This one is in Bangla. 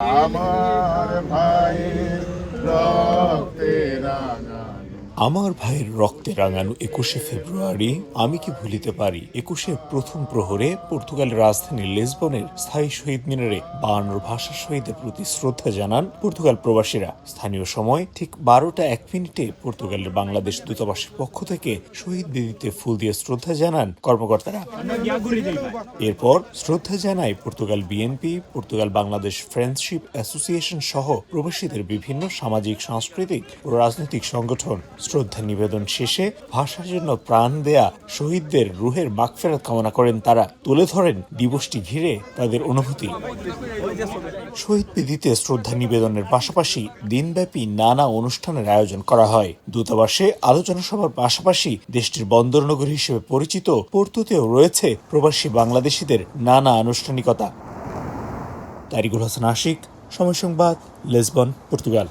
আমার ভাইয়ের রক্তে রাঙানো আমার ভাইয়ের রক্তে রাঙানো ২১শে ফেব্রুয়ারি আমি কি ভুলিতে পারি। ২১শে প্রথম প্রহরে পর্তুগালের রাজধানী লিসবনের স্থায়ী শহীদ মিনারে ৫২ ভাষা শহীদের প্রতি শ্রদ্ধা জানান পর্তুগাল প্রবাসীরা। স্থানীয় সময় ঠিক ১২টা ১ মিনিটে পর্তুগালের বাংলাদেশ দূতাবাসের পক্ষ থেকে শহীদ বেদিতে ফুল দিয়ে শ্রদ্ধা জানান কর্মকর্তারা। এরপর শ্রদ্ধা জানায় Portugal BNP, Portugal Bangladesh friendship association সহ প্রবাসীদের বিভিন্ন সামাজিক, সাংস্কৃতিক ও রাজনৈতিক সংগঠন। শ্রদ্ধা নিবেদন শেষে ভাষার জন্য প্রাণ দেয়া শহীদদের রুহের মাগফিরাত কামনা করেন তারা। তুলে ধরেন দিবসটি ঘিরে তাদের অনুভূতি। শহীদ বেদিতে শ্রদ্ধা নিবেদনের পাশাপাশি দিনব্যাপী নানা অনুষ্ঠানের আয়োজন করা হয়। দূতাবাসে আলোচনা সভার পাশাপাশি দেশটির বন্দরনগরী হিসেবে পরিচিত পোর্তোতেও রয়েছে প্রবাসী বাংলাদেশিদের নানা আনুষ্ঠানিকতা। তারিকুল হাসান আশিক, সময় সংবাদ, লিসবন, পর্তুগাল।